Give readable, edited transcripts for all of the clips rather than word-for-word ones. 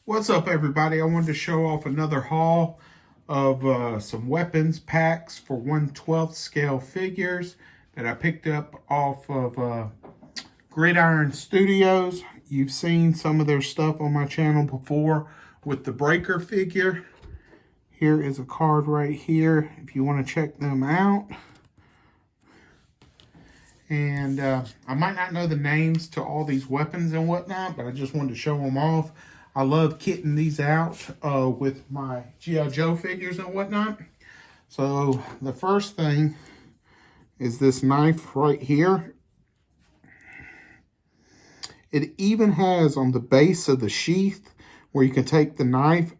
What's up, everybody? I wanted to show off another haul of some weapons packs for 1/12 scale figures that I picked up off of Gridiron Studios. You've seen some of their stuff on my channel before with the breaker figure. Here is a card right here if you want to check them out. And I might not know the names to all these weapons and whatnot, but I just wanted to show them off. I love kitting these out with my G.I. Joe figures and whatnot. So the first thing is this knife right here. It even has on the base of the sheath where you can take the knife.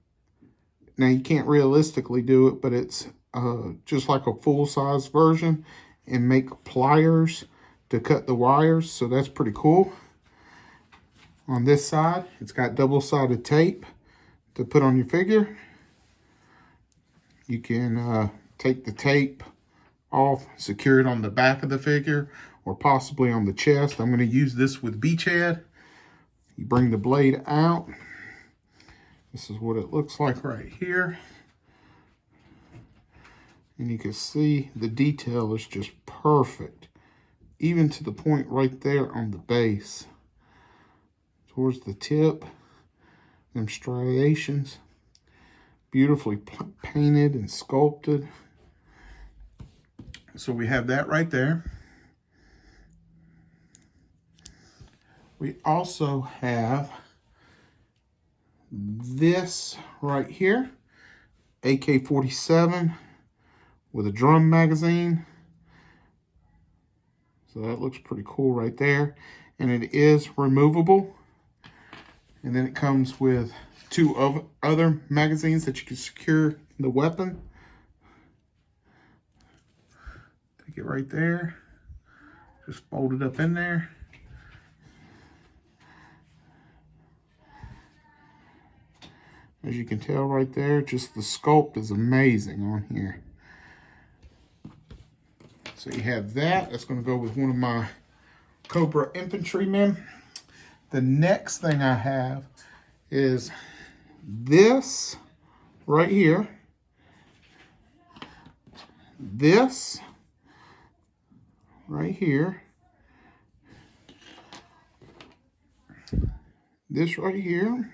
Now you can't realistically do it, but it's just like a full-size version, and make pliers to cut the wires. So that's pretty cool. On this side, it's got double-sided tape to put on your figure. You can take the tape off, secure it on the back of the figure, or possibly on the chest. I'm going to use this with Beachhead. You bring the blade out. This is what it looks like right here. And you can see the detail is just perfect, even to the point right there on the base. Towards the tip, them striations, beautifully painted and sculpted. So we have that right there. We also have this right here, AK-47 with a drum magazine. So that looks pretty cool right there. And it is removable. And then it comes with two other magazines that you can secure the weapon. Take it right there. Just fold it up in there. As you can tell right there, just the sculpt is amazing on here. So you have that. That's going to go with one of my Cobra infantrymen. The next thing I have is this right here. This right here. This right here.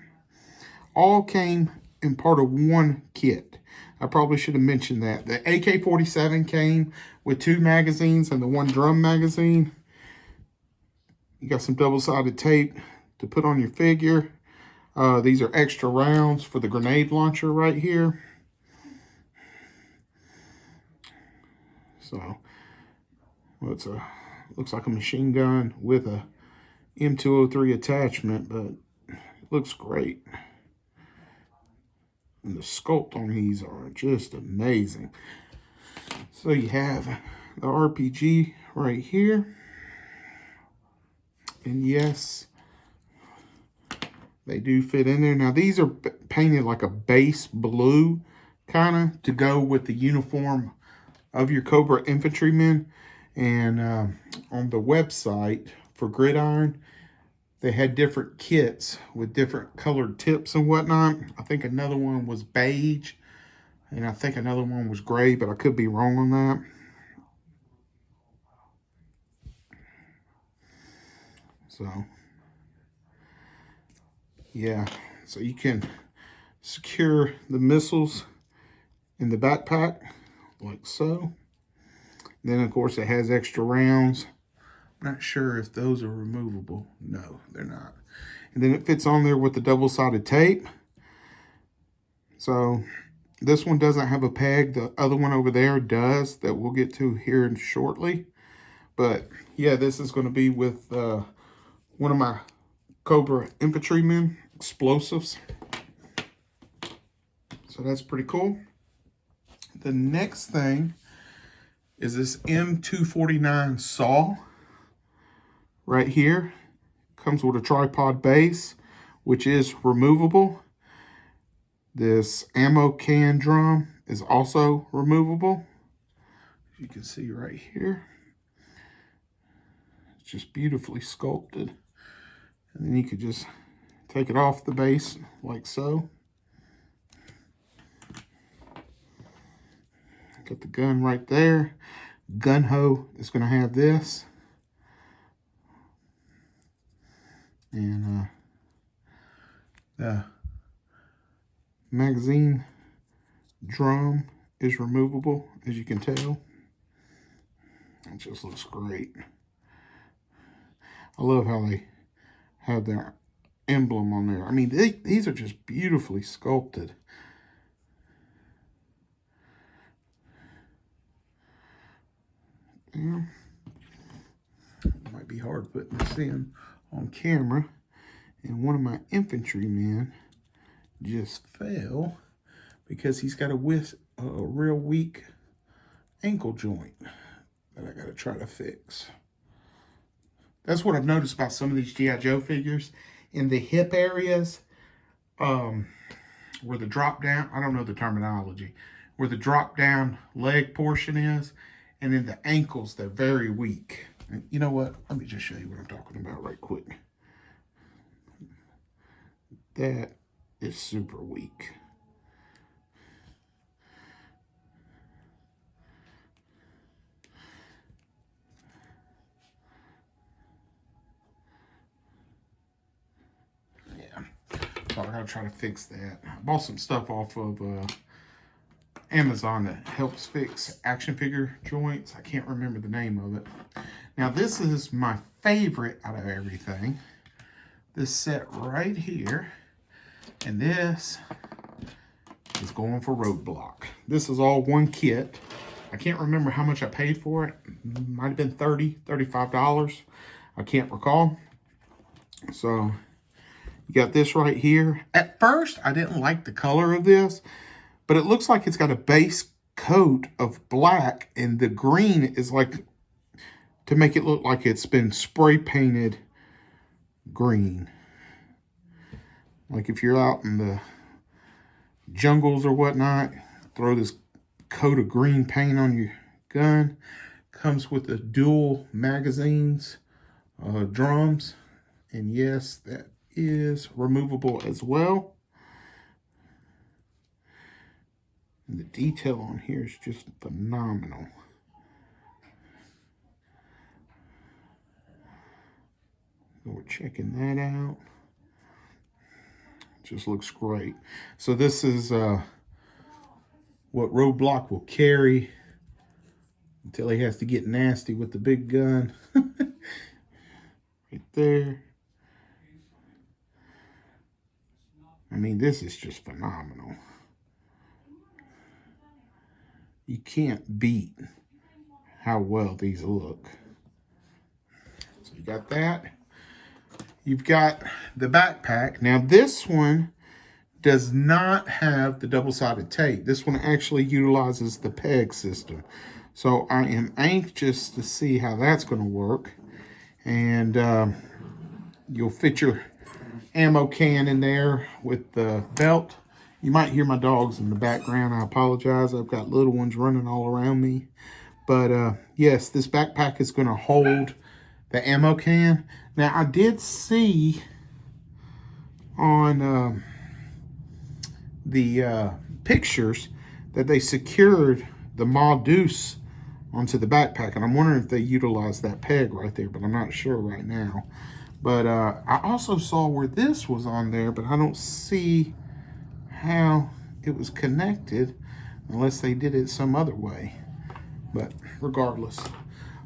All came in part of one kit. I probably should have mentioned that. The AK-47 came with 2 magazines and the 1 drum magazine. You got some double-sided tape to put on your figure. These are extra rounds for the grenade launcher right here. So, well, looks like a machine gun with a M249 attachment, but it looks great. And the sculpt on these are just amazing. So you have the RPG right here. And yes, they do fit in there. Now these are painted like a base blue kind of to go with the uniform of your Cobra infantrymen. And on the website for Gridiron, they had different kits with different colored tips and whatnot. I think another one was beige, and I think another one was gray, but I could be wrong on that. So, yeah, so you can secure the missiles in the backpack like so. Then, of course, it has extra rounds. I'm not sure if those are removable. No, they're not. And then it fits on there with the double-sided tape. So this one doesn't have a peg. The other one over there does, that we'll get to here shortly. But yeah, this is going to be with one of my Cobra infantrymen explosives. So that's pretty cool. The next thing is this M249 SAW right here. Comes with a tripod base, which is removable. This ammo can drum is also removable. As you can see right here. It's just beautifully sculpted. And then you could just take it off the base like so. Got the gun right there. Gun hoe is going to have this. And the magazine drum is removable, as you can tell. It just looks great. I love how they have their emblem on there. I mean, these are just beautifully sculpted. Yeah. It might be hard putting this in on camera. And one of my infantrymen just fell because he's got a real weak ankle joint that I got to try to fix. That's what I've noticed about some of these G.I. Joe figures. In the hip areas, where the drop down, I don't know the terminology, where the drop down leg portion is, and in the ankles, they're very weak. And you know what? Let me just show you what I'm talking about right quick. That is super weak. So I gotta try to fix that. I bought some stuff off of Amazon that helps fix action figure joints. I can't remember the name of it. Now this is my favorite out of everything. This set right here. And this is going for Roadblock. This is all one kit. I can't remember how much I paid for it. Might have been $30, $35. I can't recall. So you got this right here. At first, I didn't like the color of this, but it looks like it's got a base coat of black, and the green is like to make it look like it's been spray painted green. Like if you're out in the jungles or whatnot, throw this coat of green paint on your gun. Comes with the dual magazines, drums, and yes, that is removable as well. And the detail on here is just phenomenal. So we're checking that out. Just looks great. So this is what Roadblock will carry until he has to get nasty with the big gun. Right there. I mean, this is just phenomenal. You can't beat how well these look. So you got that. You've got the backpack. Now this one does not have the double-sided tape. This one actually utilizes the peg system. So I am anxious to see how that's going to work. And you'll fit your ammo can in there with the belt. You might hear my dogs in the background. I apologize. I've got little ones running all around me. But yes, this backpack is going to hold the ammo can. Now, I did see on the pictures that they secured the Ma Deuce onto the backpack. And I'm wondering if they utilized that peg right there, but I'm not sure right now. But I also saw where this was on there, but I don't see how it was connected unless they did it some other way. But regardless,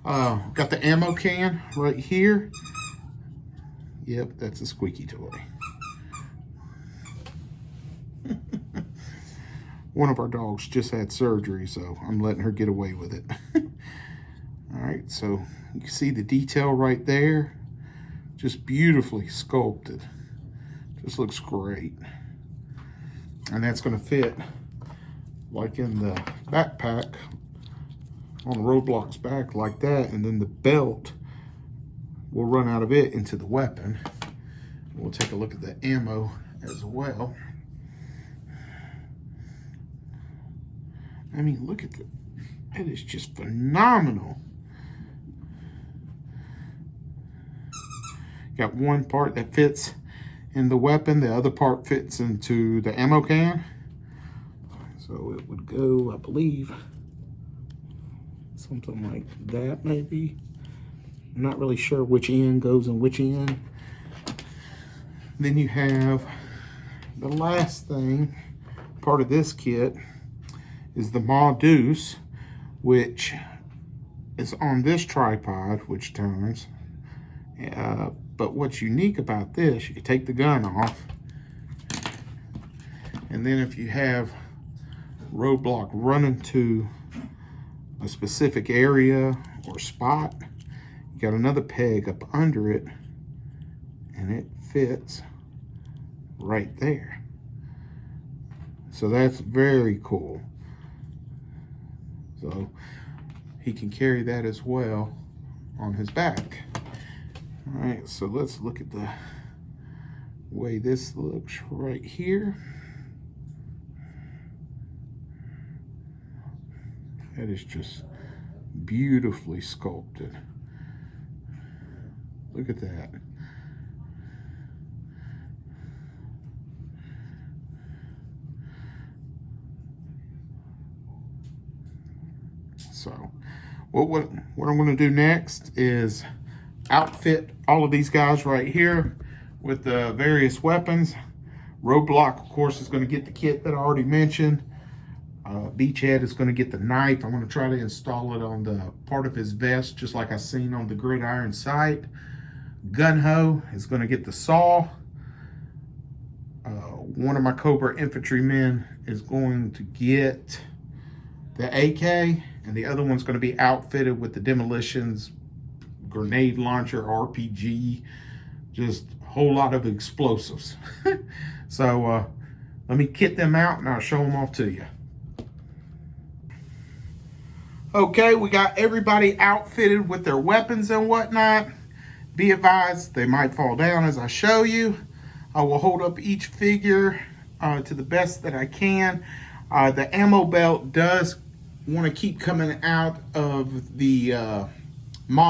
got the ammo can right here. Yep, that's a squeaky toy. One of our dogs just had surgery, so I'm letting her get away with it. All right, so you can see the detail right there. Just beautifully sculpted. Just looks great. And that's going to fit like in the backpack on the Roadblock's back like that. And then the belt will run out of it into the weapon. We'll take a look at the ammo as well. I mean, look at the, it is just phenomenal. Got one part that fits in the weapon. The other part fits into the ammo can. So it would go, I believe, something like that maybe. I'm not really sure which end goes in which end. Then you have the last thing, part of this kit, is the deuce, which is on this tripod, which turns. But what's unique about this, you can take the gun off, and then if you have Roadblock running to a specific area or spot, you got another peg up under it, and it fits right there. So that's very cool. So he can carry that as well on his back. All right, so let's look at the way this looks right here. That is just beautifully sculpted. Look at that. So what I'm going to do next is outfit all of these guys right here with the various weapons. Roadblock, of course, is going to get the kit that I already mentioned. Beachhead is going to get the knife. I'm going to try to install it on the part of his vest, just like I seen on the gridiron sight. Gunho is going to get the saw. One of my Cobra infantrymen is going to get the AK, and the other one's going to be outfitted with the Demolition's grenade launcher, RPG, just a whole lot of explosives. So let me kit them out and I'll show them off to you. Okay, we got everybody outfitted with their weapons and whatnot. Be advised, they might fall down as I show you. I will hold up each figure to the best that I can. The ammo belt does want to keep coming out of the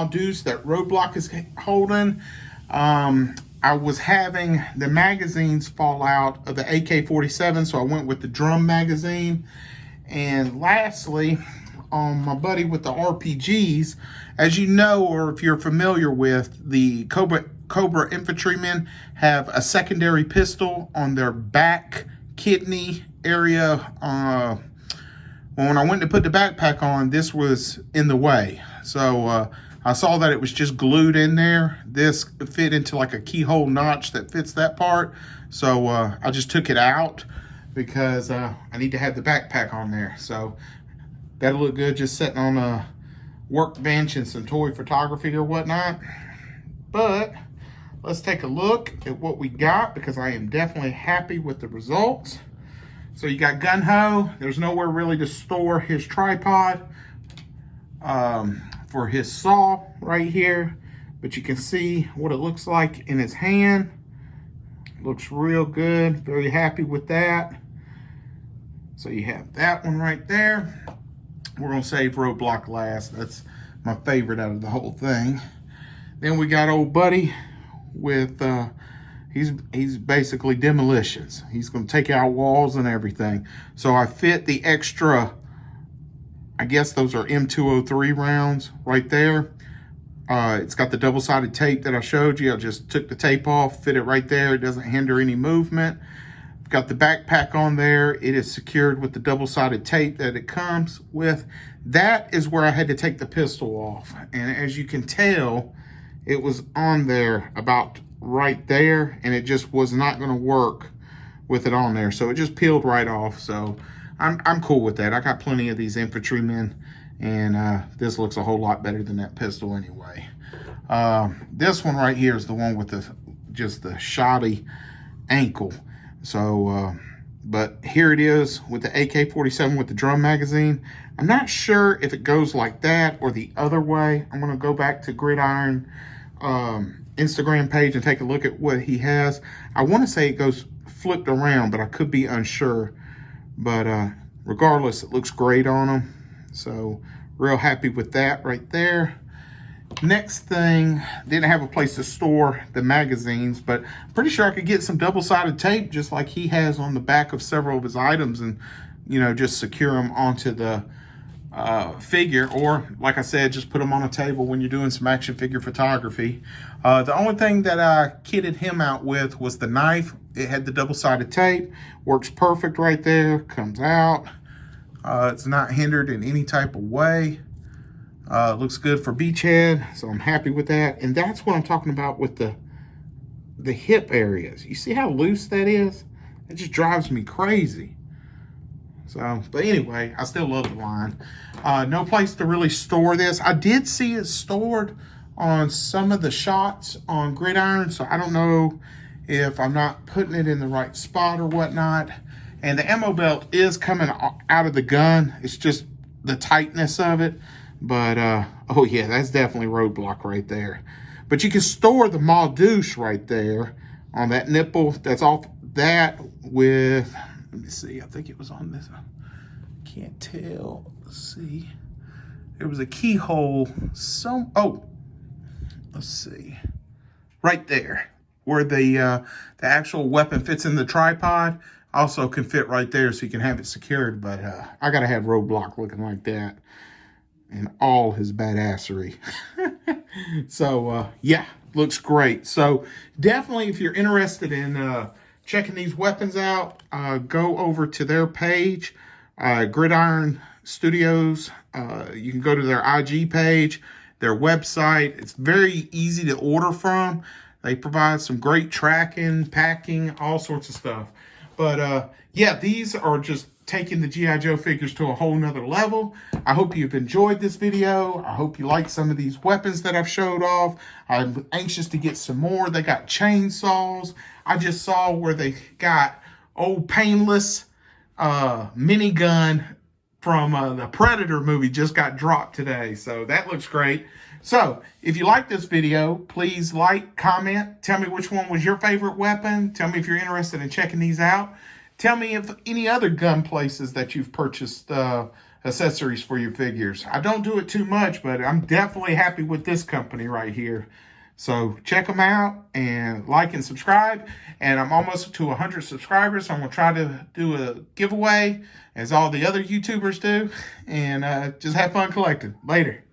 deuce that Roadblock is holding. I was having the magazines fall out of the AK-47, so I went with the drum magazine. And lastly, on my buddy with the RPGs, as you know, or if you're familiar with, the Cobra infantrymen have a secondary pistol on their back kidney area. When I went to put the backpack on, this was in the way. So I saw that it was just glued in there. This fit into like a keyhole notch that fits that part. So I just took it out because I need to have the backpack on there. So that'll look good just sitting on a workbench and some toy photography or whatnot. But let's take a look at what we got, because I am definitely happy with the results. So you got Gunho. There's nowhere really to store his tripod for his saw right here, but you can see what it looks like in his hand. Looks real good. Very happy with that. So you have that one right there. We're gonna save Roadblock last. That's my favorite out of the whole thing. Then we got old buddy with he's basically Demolitions. He's gonna take out walls and everything. So I fit the extra, I guess those are M249 rounds right there. It's got the double-sided tape that I showed you. I just took the tape off, fit it right there. It doesn't hinder any movement. Got the backpack on there. It is secured with the double-sided tape that it comes with. That is where I had to take the pistol off. And as you can tell, it was on there about right there, and it just was not going to work with it on there. So it just peeled right off. So I'm cool with that. I got plenty of these infantrymen, and this looks a whole lot better than that pistol anyway. This one right here is the one with just the shoddy ankle. So, but here it is with the AK-47 with the drum magazine. I'm not sure if it goes like that or the other way. I'm going to go back to Gridiron Instagram page and take a look at what he has. I want to say it goes flipped around, but I could be unsure. But regardless, it looks great on him. So real happy with that right there. Next thing, didn't have a place to store the magazines, but I'm pretty sure I could get some double-sided tape just like he has on the back of several of his items and, you know, just secure them onto the figure, or like I said, just put them on a table when you're doing some action figure photography. The only thing that I kitted him out with was the knife. It had the double-sided tape, works perfect right there, comes out. It's not hindered in any type of way. Looks good for beachhead, so I'm happy with that. And that's what I'm talking about with the hip areas. You see how loose that is? It just drives me crazy. So, but anyway, I still love the line. No place to really store this. I did see it stored on some of the shots on Gridiron, so I don't know if I'm not putting it in the right spot or whatnot. And the ammo belt is coming out of the gun. It's just the tightness of it. But, oh yeah, that's definitely Roadblock right there. But you can store the Maldouche right there on that nipple. That's off that with, let me see, I think it was on this. Can't tell. Let's see. There was a keyhole. Oh, let's see. Right there, where the actual weapon fits in the tripod. Also can fit right there, so you can have it secured. But I gotta have Roadblock looking like that and all his badassery. So yeah, looks great. So definitely, if you're interested in checking these weapons out, go over to their page, Gridiron Studios. You can go to their IG page, their website. It's very easy to order from. They provide some great tracking, packing, all sorts of stuff. But yeah, these are just taking the G.I. Joe figures to a whole nother level. I hope you've enjoyed this video. I hope you like some of these weapons that I've showed off. I'm anxious to get some more. They got chainsaws. I just saw where they got old Painless minigun from the Predator movie just got dropped today. So that looks great. So if you like this video, please like, comment, tell me which one was your favorite weapon. Tell me if you're interested in checking these out. Tell me if any other gun places that you've purchased accessories for your figures. I don't do it too much, but I'm definitely happy with this company right here. So check them out and like and subscribe. And I'm almost to 100 subscribers. So I'm going to try to do a giveaway as all the other YouTubers do. And just have fun collecting. Later.